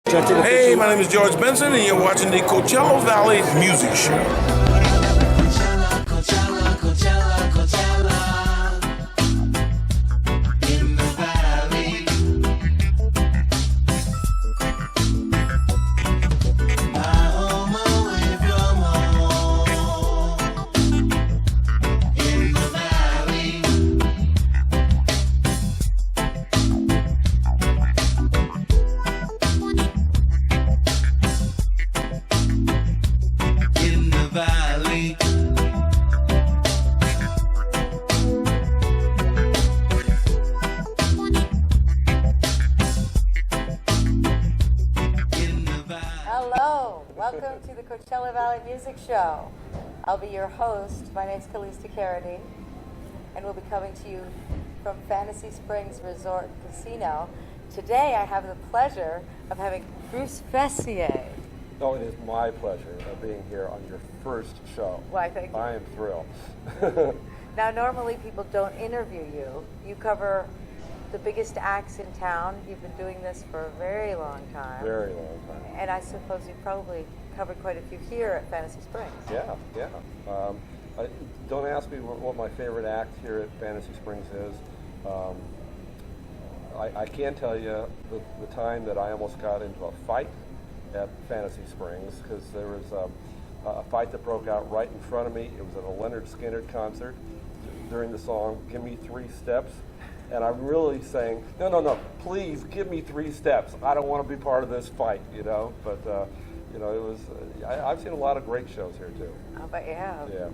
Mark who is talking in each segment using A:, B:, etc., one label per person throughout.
A: Hey, my name is George Benson, and you're watching the Coachella Valley Music Show.
B: Coachella, Coachella, Coachella, Coachella. In the valley. My home away from home. In the valley. In the valley.
C: Hello, welcome to the Coachella Valley Music Show. I'll be your host. My name's Calista Carradine, and we'll be coming to you from Fantasy Springs Resort Casino. Today I have the pleasure of having Bruce Fessier.
D: No, it is my pleasure of being here on your first show.
C: Why, thank you.
D: I am thrilled.
C: Now, normally people don't interview you. You cover the biggest acts in town. You've been doing this for a very long time.
D: Very long time.
C: And I suppose you've probably covered quite a few here at Fantasy Springs.
D: Yeah. Don't ask me what my favorite act here at Fantasy Springs is. I can tell you the time that I almost got into a fight at Fantasy Springs, because there was a fight that broke out right in front of me. It was at a Leonard Skinner concert during the song "Give Me 3 Steps," and I'm really saying, no, please give me 3 steps. I don't want to be part of this fight, you know. But it was. I've seen a lot of great shows here too.
C: I bet you have.
D: Yeah.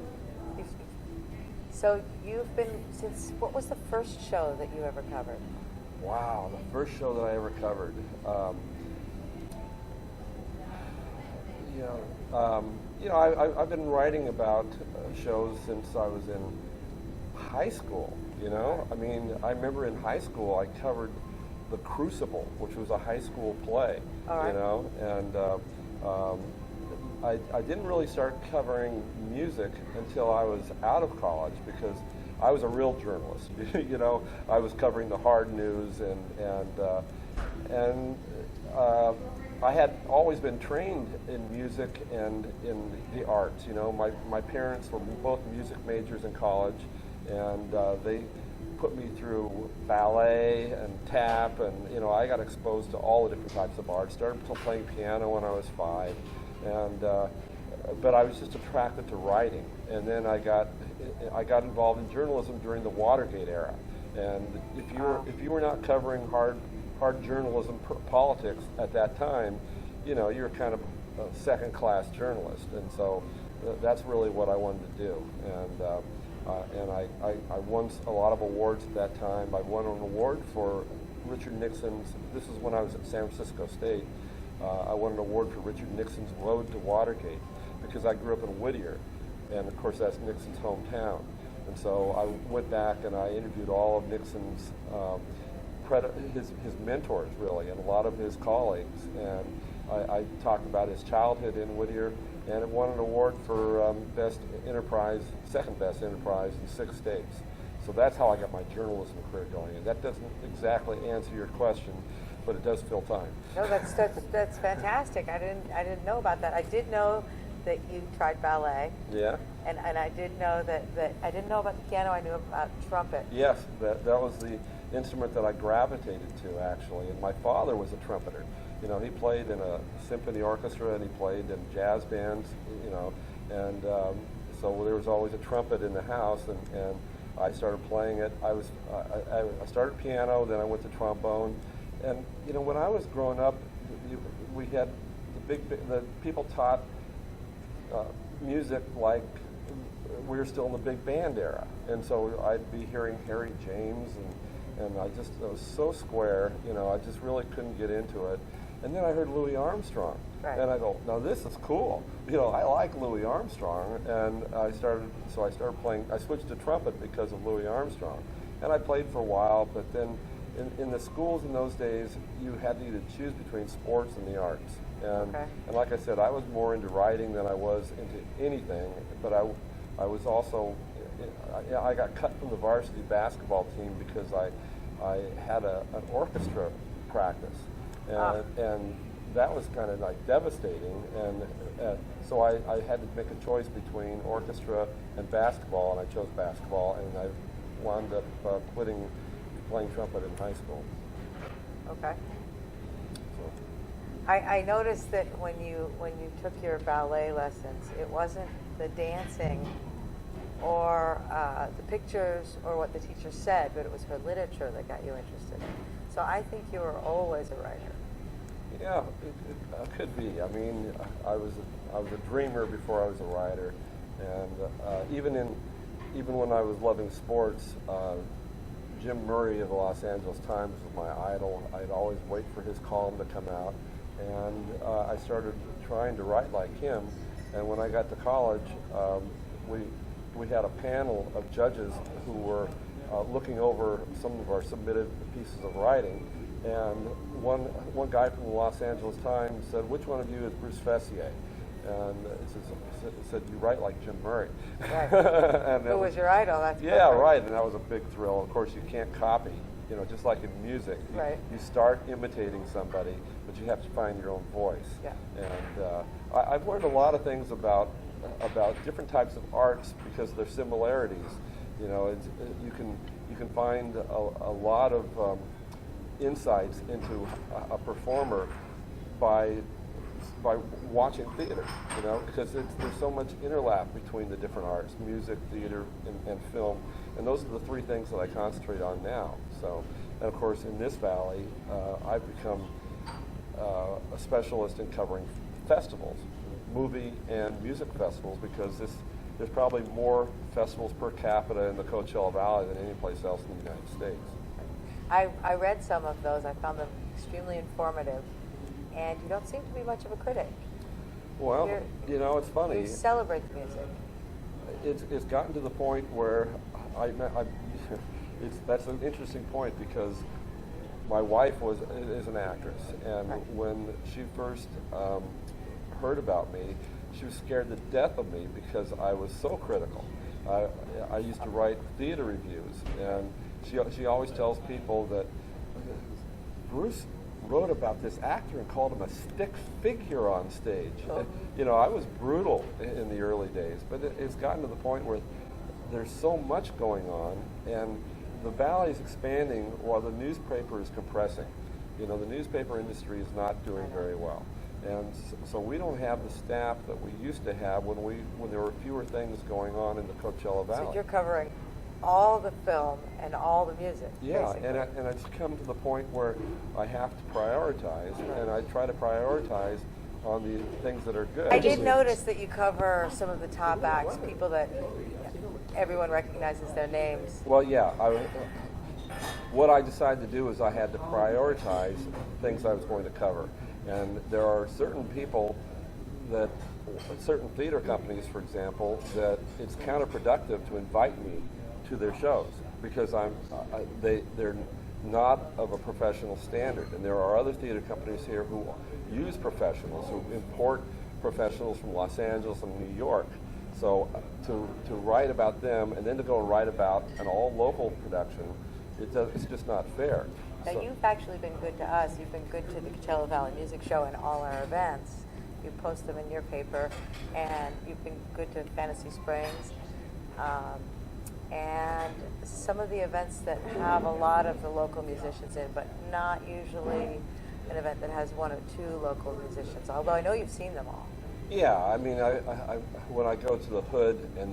C: So you've been since, what was the first show that you ever covered?
D: Wow, the first show that I ever covered. I've been writing about shows since I was in high school. You know, I mean, I remember in high school I covered The Crucible, which was a high school play.
C: All right.
D: You know, and I didn't really start covering music until I was out of college, because I was a real journalist. You know, I was covering the hard news, and I had always been trained in music and in the arts. You know, my parents were both music majors in college, and they put me through ballet and tap, and I got exposed to all the different types of art. Started playing piano when I was 5, and but I was just attracted to writing. And then I got involved in journalism during the Watergate era. And if you were not covering hard journalism, politics at that time, you're kind of a second-class journalist. And so that's really what I wanted to do. And I won a lot of awards at that time. I won an award for Richard Nixon's. This is when I was at San Francisco State. I won an award for Richard Nixon's Road to Watergate, because I grew up in Whittier, and of course that's Nixon's hometown. And so I went back and I interviewed all of Nixon's his mentors, really, and a lot of his colleagues. And I talked about his childhood in Whittier, and it won an award for best enterprise, second best enterprise in 6 states. So that's how I got my journalism career going. And that doesn't exactly answer your question, but it does fill time.
C: No, that's fantastic. I didn't know about that. I did know that you tried ballet.
D: Yeah.
C: And I did know that I didn't know about the piano. I knew about trumpet.
D: Yes, that was the instrument that I gravitated to, actually. And my father was a trumpeter. He played in a symphony orchestra, and he played in jazz bands. And so there was always a trumpet in the house, and I started playing it. I started piano, then I went to trombone. And when I was growing up, we had the people taught music like we were still in the big band era, and so I'd be hearing Harry James, and I was so square. I just really couldn't get into it. And then I heard Louis Armstrong,
C: right.
D: And I go, now this is cool. I like Louis Armstrong, and I started playing. I switched to trumpet because of Louis Armstrong, and I played for a while, but then. In the schools in those days, you had to either choose between sports and the arts. And like I said, I was more into writing than I was into anything, but I was also, I got cut from the varsity basketball team because I had an orchestra practice. And that was kind of like devastating, and so I had to make a choice between orchestra and basketball, and I chose basketball, and I wound up quitting playing trumpet in high school.
C: Okay.
D: So,
C: I noticed that when you took your ballet lessons, it wasn't the dancing or the pictures or what the teacher said, but it was her literature that got you interested. So I think you were always a writer.
D: yeah, it could be. I mean, I was a dreamer before I was a writer, and even when I was loving sports, Jim Murray of the Los Angeles Times was my idol. I'd always wait for his column to come out, and I started trying to write like him. And when I got to college, we had a panel of judges who were looking over some of our submitted pieces of writing, and one guy from the Los Angeles Times said, "Which one of you is Bruce Fessier?" And it said, "You write like Jim Murray."
C: Right.
D: And
C: Who was your idol? That's
D: yeah,
C: perfect.
D: right, and that was a big thrill. Of course, you can't copy, just like in music.
C: Right.
D: You start imitating somebody, but you have to find your own voice.
C: Yeah.
D: And I've learned a lot of things about different types of arts because of their similarities. You can find a lot of insights into a performer by watching theater, because there's so much interlap between the different arts, music, theater, and film, and those are the three things that I concentrate on now. So, and of course, in this valley, I've become a specialist in covering festivals, movie and music festivals, because there's probably more festivals per capita in the Coachella Valley than any place else in the United States.
C: I read some of those. I found them extremely informative. And you don't seem to be much of a critic.
D: Well, it's funny.
C: You celebrate the music.
D: It's gotten to the point where that's an interesting point, because my wife is an actress, and
C: Right.
D: when she first heard about me, she was scared to death of me because I was so critical. I used to write theater reviews, and she always tells people that Bruce wrote about this actor and called him a stick figure on stage.
C: Oh.
D: I was brutal in the early days, but it's gotten to the point where there's so much going on, and the valley is expanding while the newspaper is compressing. The newspaper industry is not doing very well, and so we don't have the staff that we used to have when there were fewer things going on in the Coachella Valley.
C: So you're covering all the film and all the music.
D: Yeah,
C: basically.
D: and it's come to the point where I have to prioritize, and I try to prioritize on the things that are good.
C: I did notice that you cover some of the top acts, people that everyone recognizes their names.
D: Well, yeah. What I decided to do is I had to prioritize things I was going to cover, and there are certain people certain theater companies, for example, that it's counterproductive to invite me to their shows because they're not of a professional standard, and there are other theater companies here who use professionals, who import professionals from Los Angeles and New York. So to write about them and then to go and write about an all local production, it's just not fair.
C: Now, you've actually been good to us. You've been good to the Coachella Valley Music Show and all our events. You post them in your paper, and you've been good to Fantasy Springs. And some of the events that have a lot of the local musicians in, but not usually an event that has one or two local musicians, although I know you've seen them all.
D: Yeah, I mean, I when I go to the Hood and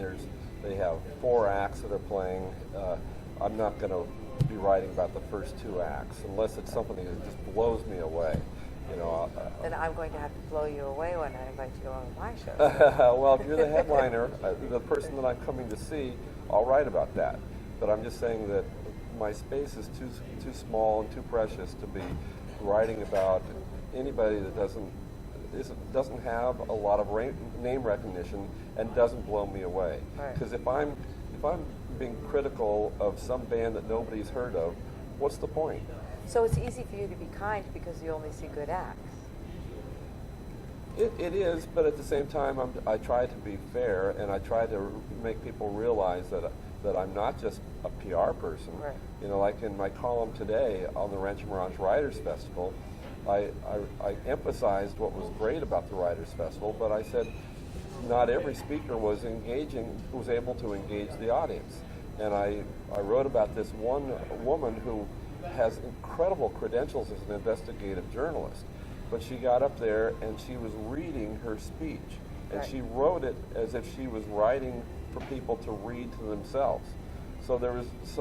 D: they have 4 acts that are playing, I'm not going to be writing about the first 2 acts unless it's something that just blows me away.
C: Then I'm going to have to blow you away when I invite you on my show.
D: Well, if you're the headliner, the person that I'm coming to see, I'll write about that. But I'm just saying that my space is too small and too precious to be writing about anybody that doesn't have a lot of name recognition and doesn't blow me away. Because if I'm being critical of some band that nobody's heard of, what's the point?
C: So it's easy for you to be kind because you only see good acts.
D: It is, but at the same time, I try to be fair, and I try to make people realize that I'm not just a PR person.
C: Right.
D: Like in my column today on the Rancho Mirage Writers Festival, I emphasized what was great about the Writers Festival, but I said not every speaker was able to engage the audience. And I wrote about this one woman who has incredible credentials as an investigative journalist, but she got up there and she was reading her speech, and
C: Right.
D: she wrote it as if she was writing for people to read to themselves. So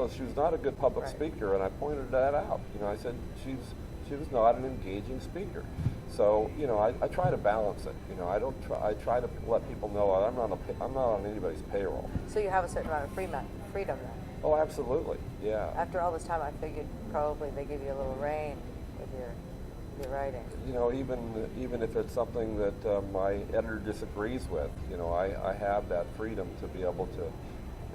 D: she was not a good public
C: Right.
D: speaker, and I pointed that out. I said she was not an engaging speaker. So I try to balance it. I try to let people know I'm not on anybody's payroll.
C: So you have a certain amount of freedom then.
D: Oh, absolutely, yeah.
C: After all this time, I figured probably they give you a little rein with your writing.
D: Even if it's something that my editor disagrees with, I have that freedom to be able to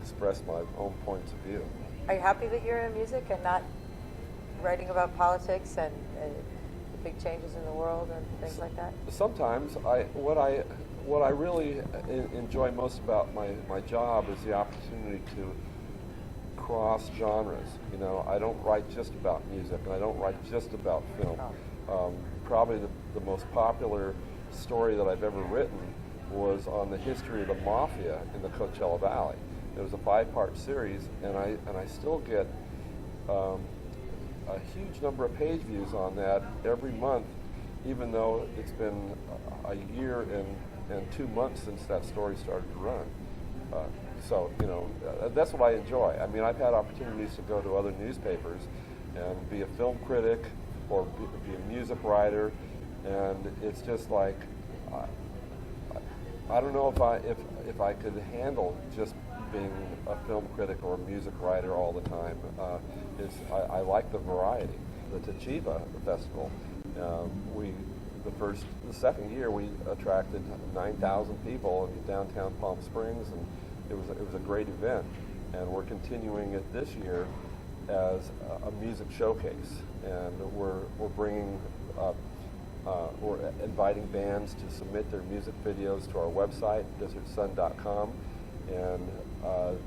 D: express my own points of view.
C: Are you happy that you're in music and not writing about politics and the big changes in the world and things like that?
D: Sometimes what I really enjoy most about my job is the opportunity to cross genres. I don't write just about music, and I don't write just about film. Probably the most popular story that I've ever written was on the history of the mafia in the Coachella Valley. It was a 5-part series, and I still get a huge number of page views on that every month, even though it's been a year and 2 months since that story started to run. So that's what I enjoy. I mean, I've had opportunities to go to other newspapers and be a film critic or be a music writer, and it's just like I don't know if I could handle just being a film critic or a music writer all the time. I like the variety. The Tachevah Festival, the second year we attracted 9,000 people in downtown Palm Springs, and it was a great event. And we're continuing it this year as a music showcase, and we're bringing we're inviting bands to submit their music videos to our website, desertsun.com, and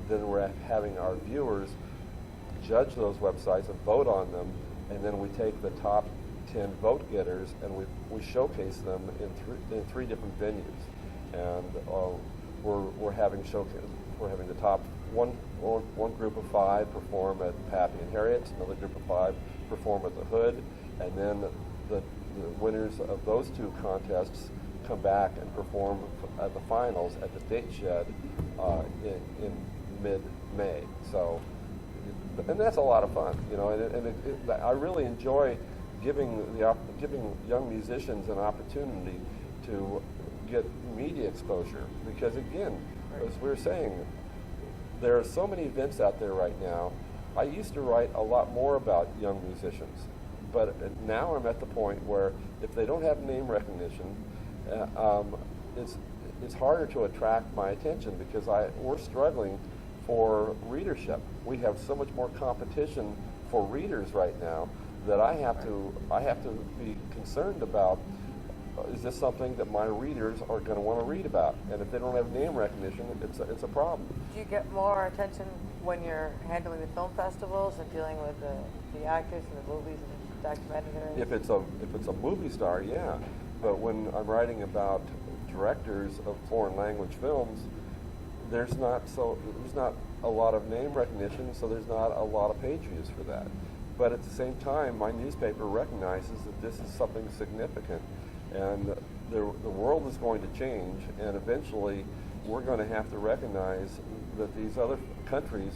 D: then we're having our viewers judge those websites and vote on them, and then we take the top 10 vote getters and we showcase them in three different venues, and we're having the top one group of 5 perform at Pappy and Harriet's, another group of 5 perform at the Hood, and then the winners of those 2 contests come back and perform at the finals at the Date Shed in mid-May. So, and that's a lot of fun, I really enjoy giving young musicians an opportunity to get media exposure, because again, as we were saying, there are so many events out there right now. I used to write a lot more about young musicians, but now I'm at the point where if they don't have name recognition, it's harder to attract my attention, because we're struggling for readership. We have so much more competition for readers right now that I have to be concerned about. Is this something that my readers are going to want to read about? And if they don't have name recognition, it's a problem.
C: Do you get more attention when you're handling the film festivals and dealing with the actors and the movies and documentaries?
D: If it's a movie star, yeah. But when I'm writing about directors of foreign language films, there's not a lot of name recognition, so there's not a lot of page views for that. But at the same time, my newspaper recognizes that this is something significant, and the world is going to change, and eventually we're going to have to recognize that these other countries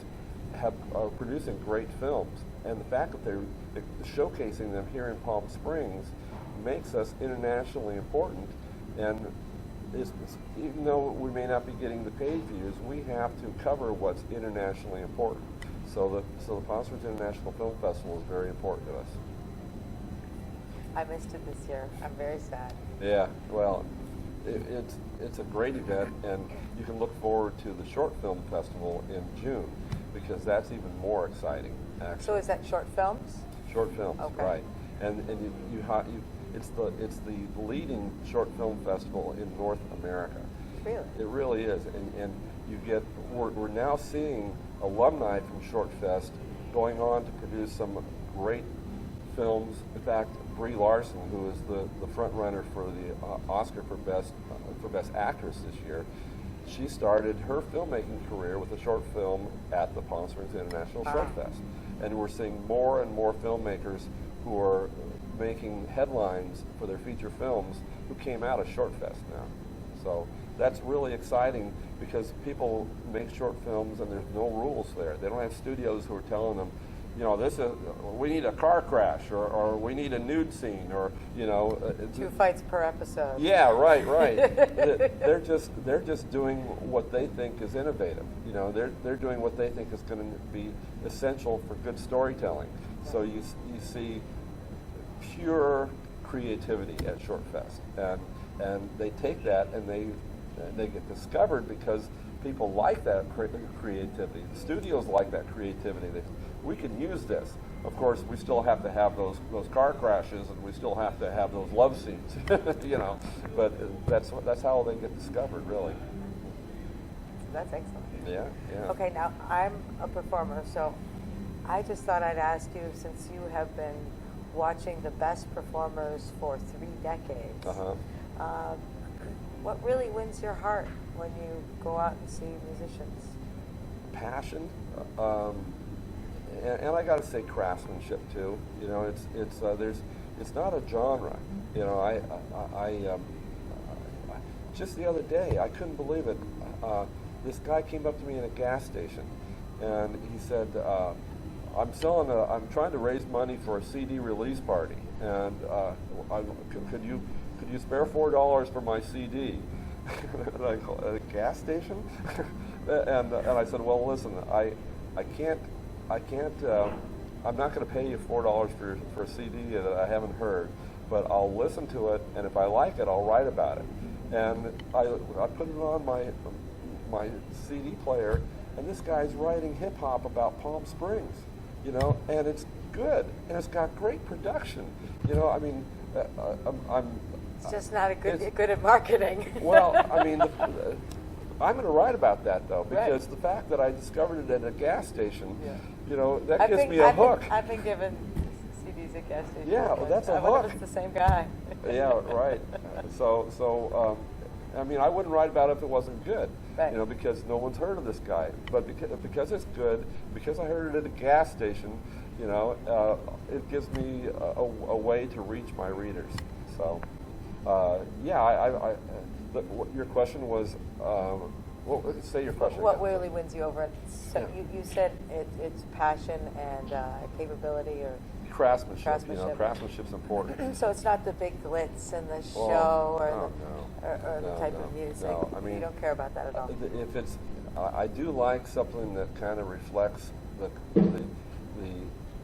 D: are producing great films, and the fact that they're showcasing them here in Palm Springs makes us internationally important. And even though we may not be getting the page views, we have to cover what's internationally important. So the Palm Springs International Film Festival is very important to us.
C: I missed it this year. I'm very sad.
D: Yeah, well, it's a great event, and you can look forward to the Short Film Festival in June, because that's even more exciting, actually.
C: So is that short films?
D: Short films,
C: Okay.
D: right? And it's the leading short film festival in North America.
C: Really?
D: It really is, and we're now seeing alumni from Short Fest going on to produce some great films. In fact, Brie Larson, who is the front runner for the Oscar for best actress this year. She started her filmmaking career with a short film at the Palm Springs International Short Fest, and we're seeing more and more filmmakers who are making headlines for their feature films who came out of Short Fest now. So that's really exciting because people make short films and there's no rules there. They don't have studios who are telling them, you know, we need a car crash or we need a nude scene or, you know.
C: 2 fights per episode.
D: Yeah, right. they're just doing what they think is innovative. You know, they're doing what they think is going to be essential for good storytelling. So you see pure creativity at Short Fest, and they take that and they get discovered because people like that creativity. The studios like that creativity. We can use this. Of course, we still have to have those car crashes, and we still have to have those love scenes, you know. But that's how they get discovered, really.
C: That's excellent.
D: Yeah.
C: Okay, now I'm a performer, so I just thought I'd ask you, since you have been watching the best performers for 3 decades, what really wins your heart when you go out and see musicians?
D: Passion, and I got to say craftsmanship too. You know, it's not a genre. You know, I just the other day, I couldn't believe it. This guy came up to me in a gas station, and he said, I'm trying to raise money for a CD release party, and could you spare $4 for my CD? And I go, at a gas station? and I said, well, listen, I can't. I'm not going to pay you $4 for a CD that I haven't heard, but I'll listen to it, and if I like it, I'll write about it. And I put it on my CD player, and this guy's writing hip hop about Palm Springs, you know, and it's good, and it's got great production, you know. I mean,
C: It's just not good at marketing.
D: Well, I mean, I'm going to write about that though, because
C: Right.
D: the fact that I discovered it at a gas station,
C: Yeah.
D: you know, that gives me a hook.
C: I've been given CDs at gas stations.
D: Yeah, well, that's a
C: I wonder
D: hook.
C: if it's the same guy.
D: Yeah, right. So I mean, I wouldn't write about it if it wasn't good,
C: Right.
D: you know, because no one's heard of this guy. But because it's good, because I heard it at a gas station, you know, it gives me a way to reach my readers. So, your question was, say your question.
C: What
D: again.
C: really wins you over? So
D: Yeah.
C: you said it's passion and capability, or
D: Craftsmanship. You know, craftsmanship's important.
C: so it's not the big glitz and the
D: Well,
C: show
D: no.
C: or the
D: No,
C: type
D: no,
C: of music.
D: no. I mean,
C: you don't care about that at all.
D: If it's, I do like something that kind of reflects the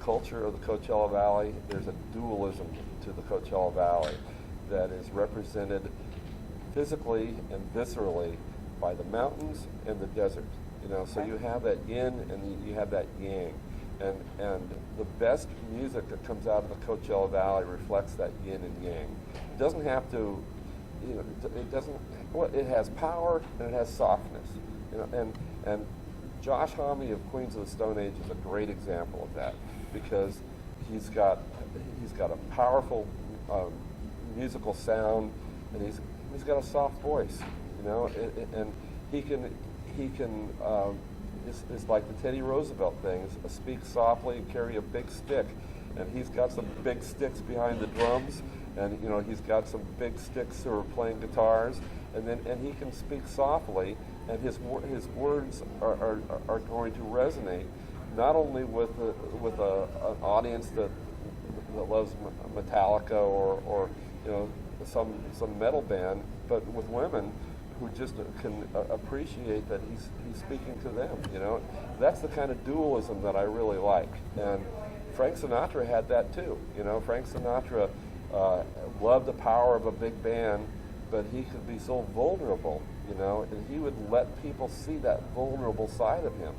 D: culture of the Coachella Valley. There's a dualism to the Coachella Valley that is represented physically and viscerally by the mountains and the desert. You know, so you have that yin and you have that yang, and the best music that comes out of the Coachella Valley reflects that yin and yang. It doesn't have to, you know, it doesn't. Well, it has power and it has softness. You know, and Josh Homme of Queens of the Stone Age is a great example of that, because he's got a powerful musical sound, and he's got a soft voice, you know, and he can it's like the Teddy Roosevelt thing, is speak softly and carry a big stick, and he's got some big sticks behind the drums, and you know, he's got some big sticks who are playing guitars, and he can speak softly, and his words are going to resonate not only with an audience that loves Metallica or you know, some metal band, but with women who just can appreciate that he's speaking to them. You know, that's the kind of dualism that I really like. And Frank Sinatra had that too. You know, Frank Sinatra loved the power of a big band, but he could be so vulnerable. You know, and he would let people see that vulnerable side of him.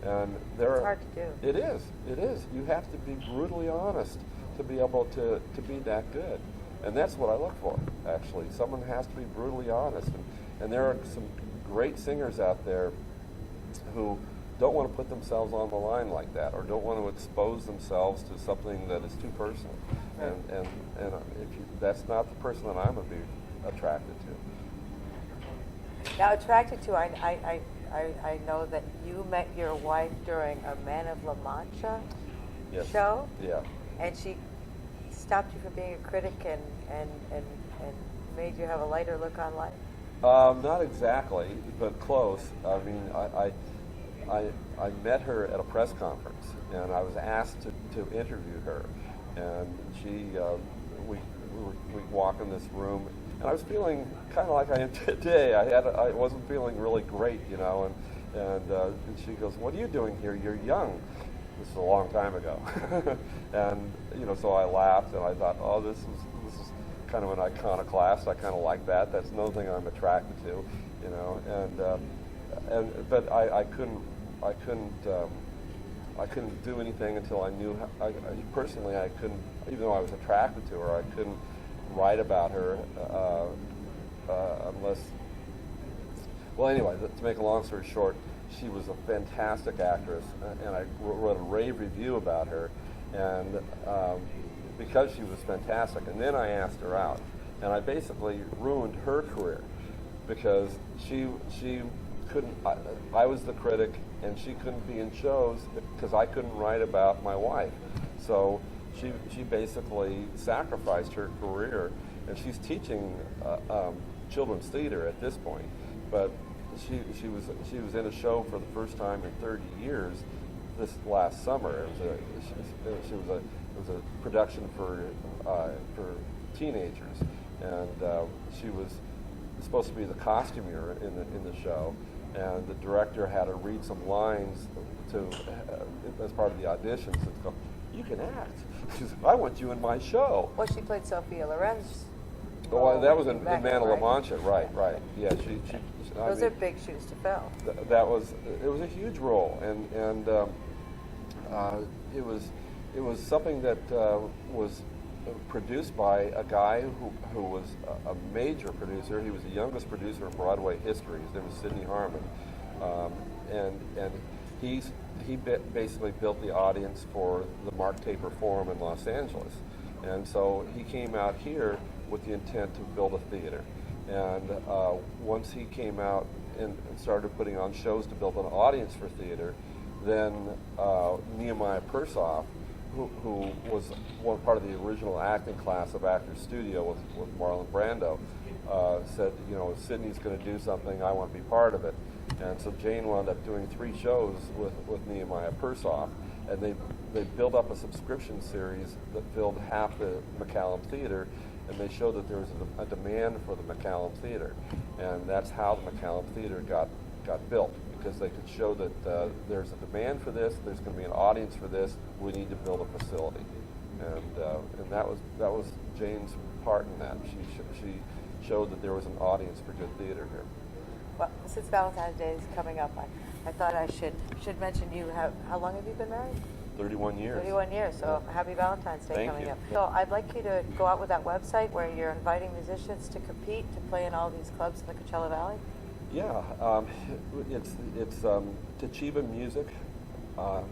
D: And
C: It's hard to do.
D: It is. It is. You have to be brutally honest to be able to be that good. And that's what I look for, actually. Someone has to be brutally honest. And there are some great singers out there who don't want to put themselves on the line like that, or don't want to expose themselves to something that is too personal. and if you, that's not the person that I'm gonna be attracted to.
C: Now, attracted to, I know that you met your wife during a Man of La Mancha
D: Yes.
C: show,
D: Yeah.
C: and she stopped you from being a critic and made you have a lighter look on life.
D: Not exactly, but close. I mean, I met her at a press conference, and I was asked to interview her, and we walk in this room, and I was feeling kind of like I am today. I wasn't feeling really great, you know, and she goes, "What are you doing here? You're young." This is a long time ago, and you know, so I laughed and I thought, "Oh, this is kind of an iconoclast. I kind of like that. That's another thing I'm attracted to, you know." But I couldn't do anything until I knew. Personally, I couldn't, even though I was attracted to her, I couldn't write about her unless. Well, anyway, to make a long story short, she was a fantastic actress, and I wrote a rave review about her, and because she was fantastic. And then I asked her out, and I basically ruined her career because she couldn't. I was the critic, and she couldn't be in shows because I couldn't write about my wife. So she basically sacrificed her career, and she's teaching children's theater at this point, but. She was in a show for the first time in 30 years this last summer. It was a production for teenagers, and she was supposed to be the costumier in the show, and the director had her read some lines as part of the auditions. And go, "You can act. She said, I want you in my show."
C: Well, she played Sophia Loren's.
D: Well, that was in Man of La
C: right?
D: Mancha, right? Yeah, she
C: Those are big shoes to fill.
D: It was a huge role, and it was something that was produced by a guy who was a major producer. He was the youngest producer in Broadway history. His name was Sidney Harmon, and he basically built the audience for the Mark Taper Forum in Los Angeles, and so he came out here with the intent to build a theater. And once he came out and started putting on shows to build an audience for theater, then Nehemiah Persoff, who was one part of the original acting class of Actors Studio with Marlon Brando, said, you know, if Sidney's going to do something, I want to be part of it. And so Jane wound up doing 3 shows with Nehemiah Persoff, and they built up a subscription series that filled half the McCallum Theater, and they showed that there was a demand for the McCallum Theater, and that's how the McCallum Theater got built, because they could show that there's a demand for this, there's going to be an audience for this, we need to build a facility, and that was Jane's part in that. She showed that there was an audience for good theater here.
C: Well, since Valentine's Day is coming up, I thought I should mention you. How long have you been married?
D: 31 years.
C: 31 years, so happy Valentine's Day
D: Thank
C: coming
D: you.
C: up. So I'd like you to go out with that website where you're inviting musicians to compete, to play in all these clubs in the Coachella Valley.
D: Yeah, it's Tachevah Music .com.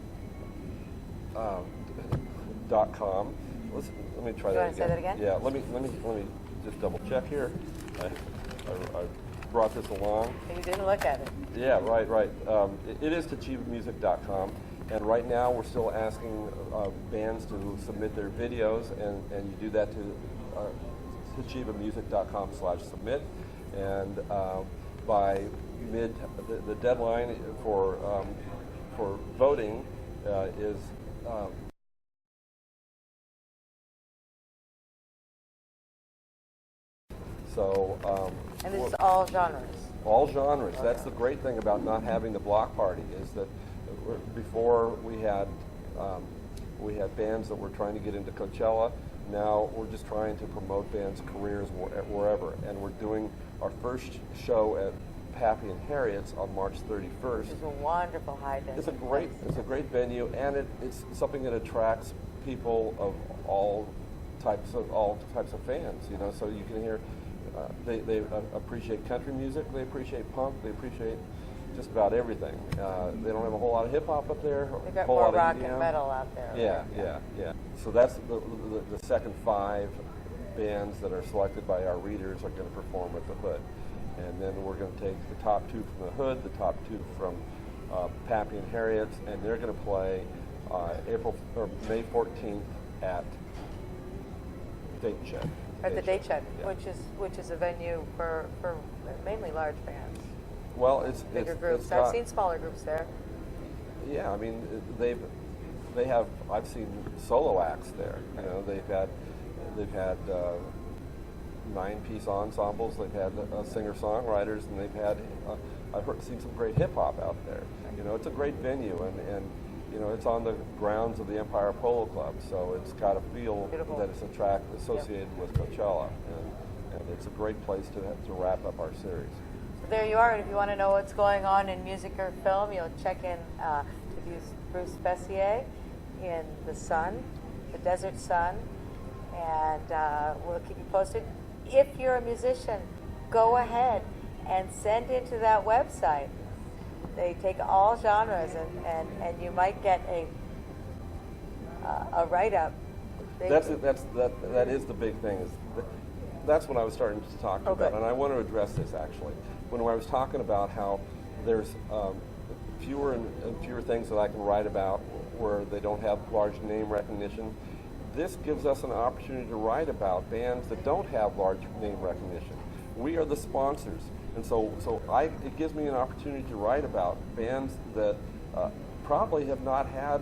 D: Let me try
C: You
D: that
C: wanna
D: again.
C: say that again?
D: Yeah, let me just double check here. I brought this along.
C: You didn't look at it.
D: Yeah, right. It is TachevahMusic.com, and right now we're still asking bands to submit their videos, and you do that to TachevahMusic.com/submit, and by the deadline for voting is.
C: And this is all genres.
D: All genres. That's the great thing about not having the block party, is that before we had bands that were trying to get into Coachella. Now we're just trying to promote bands' careers wherever, and we're doing our first show at Pappy and Harriet's on March 31st.
C: It's a wonderful high density.
D: It's a great venue, and it's something that attracts people of all types of fans. You know, so you can hear they appreciate country music, they appreciate punk, they appreciate just about everything. They don't have a whole lot of hip hop up there.
C: They've got
D: whole
C: more
D: lot of
C: rock
D: EDM.
C: and metal out there.
D: Yeah,
C: right?
D: yeah. So that's the second 5 bands that are selected by our readers are going to perform at the Hood. And then we're going to take the top 2 from the Hood, the top 2 from Pappy and Harriet's, and they're going to play May 14th at Date Shed.
C: At the Date Shed,
D: Yeah.
C: which is a venue for mainly large bands,
D: Well, it's
C: bigger
D: it's,
C: groups.
D: It's
C: I've
D: not,
C: seen smaller groups there.
D: Yeah, I mean they have. I've seen solo acts there. You know, they've had 9-piece ensembles. They've had singer-songwriters, and they've had. Seen some great hip hop out there. You know, it's a great venue, and you know, it's on the grounds of the Empire Polo Club, so it's got a feel
C: Beautiful.
D: that it's associated with Coachella, and it's a great place to wrap up our series.
C: So there you are, and if you want to know what's going on in music or film, you'll check in to Bruce Fessier in The Sun, The Desert Sun, and we'll keep you posted. If you're a musician, go ahead and send into that website. They take all genres, and you might get a write-up.
D: That is the big thing. That's what I was starting to talk about,
C: good.
D: and I want to address this actually. When I was talking about how there's fewer and fewer things that I can write about where they don't have large name recognition, this gives us an opportunity to write about bands that don't have large name recognition. We are the sponsors, and so it gives me an opportunity to write about bands that probably have not had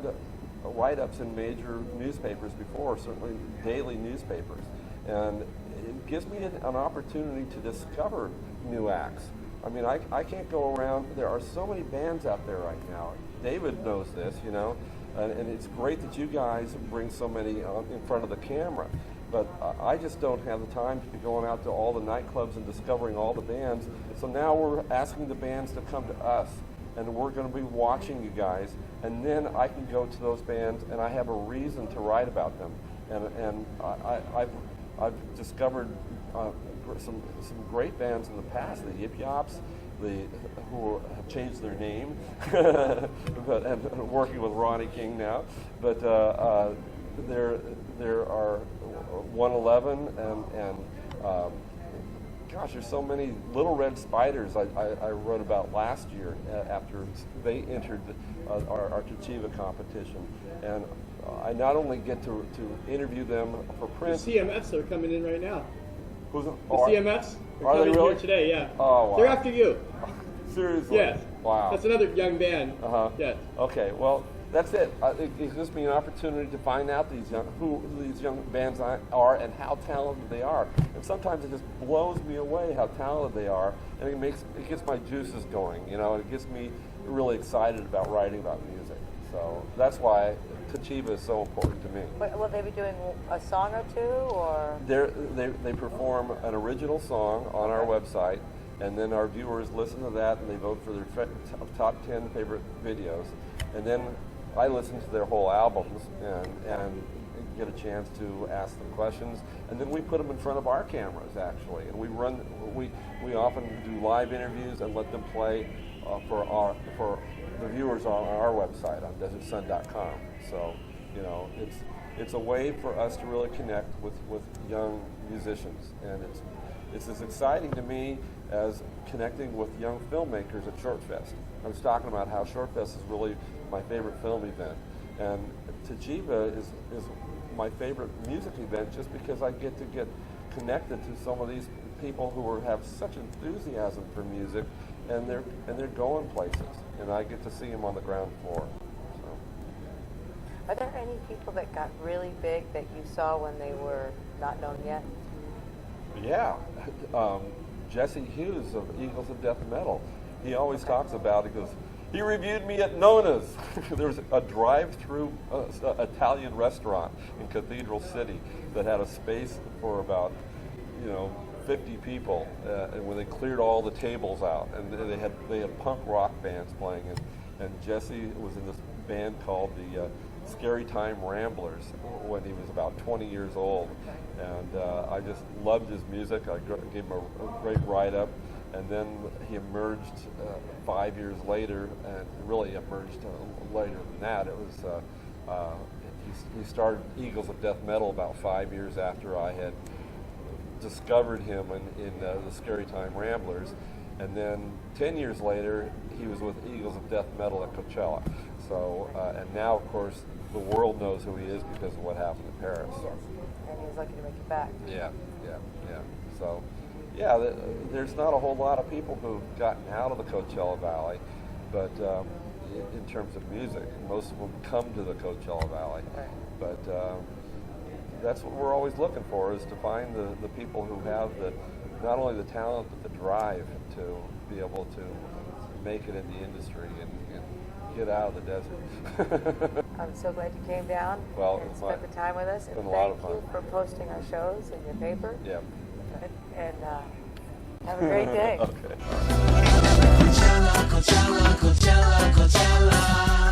D: write-ups in major newspapers before, certainly daily newspapers, and it gives me an opportunity to discover new acts. I mean, I can't go around. There are so many bands out there right now. David knows this, you know, and it's great that you guys bring so many in front of the camera. But I just don't have the time to be going out to all the nightclubs and discovering all the bands. So now we're asking the bands to come to us, and we're going to be watching you guys. And then I can go to those bands, and I have a reason to write about them. And I've discovered some great bands in the past, the Yip Yops, who have changed their name, and working with Ronnie King now. But there are 111 and gosh, there's so many Little Red Spiders I wrote about last year after they entered our Tachevah competition, and I not only get to interview them for print.
E: The CMS are coming in right now.
D: Who's
E: The CMS are
D: are they
E: coming
D: really?
E: here today. Yeah.
D: Oh, wow.
E: They're after you.
D: Seriously?
E: Yes.
D: Wow.
E: That's another young band.
D: Uh-huh.
E: Yes.
D: Okay, well, that's it. It gives me an opportunity to find out who these young bands are and how talented they are. And sometimes it just blows me away how talented they are, and it gets my juices going. You know, it gets me really excited about writing about music. So that's why Tachevah is so important to me.
C: Will they be doing a song or two, or?
D: They perform an original song on our website, and then our viewers listen to that and they vote for their top 10 favorite videos. And then I listen to their whole albums and get a chance to ask them questions. And then we put them in front of our cameras, actually. And we often do live interviews and let them play for the viewers on our website on desertsun.com. So, you know, it's a way for us to really connect with young musicians, and it's as exciting to me as connecting with young filmmakers at Shortfest. I was talking about how Shortfest is really my favorite film event, and Tachevah is my favorite music event just because I get to get connected to some of these people who have such enthusiasm for music, and they're going places, and I get to see them on the ground floor. So.
C: Are there any people that got really big that you saw when they were not known yet?
D: Yeah, Jesse Hughes of Eagles of Death Metal. He always talks about, he goes, he reviewed me at Nona's. There was a drive-through Italian restaurant in Cathedral City that had a space for about, 50 people, and when they cleared all the tables out, and they had punk rock bands playing, and Jesse was in this band called the Scary Time Ramblers when he was about 20 years old, and I just loved his music. I gave him a great write-up, and then he emerged 5 years later, and really emerged later than that. It was he started Eagles of Death Metal about 5 years after I had discovered him in the Scary Time Ramblers, and then 10 years later he was with Eagles of Death Metal at Coachella. So and now of course the world knows who he is because of what happened in Paris.
C: Yes, and he was lucky to make it back.
D: Yeah. So, yeah, there's not a whole lot of people who've gotten out of the Coachella Valley, but in terms of music, most of them come to the Coachella Valley.
C: Right.
D: But that's what we're always looking for, is to find the people who have not only the talent but the drive to be able to make it in the industry and get out of the desert.
C: I'm so glad you came down
D: Well,
C: and
D: it's
C: spent the time with us.
D: it's
C: And
D: been a lot of
C: thank you
D: fun.
C: for posting our shows in your paper.
D: Yeah.
C: And have a great day.
D: Okay.
B: Coachella, Coachella, Coachella, Coachella.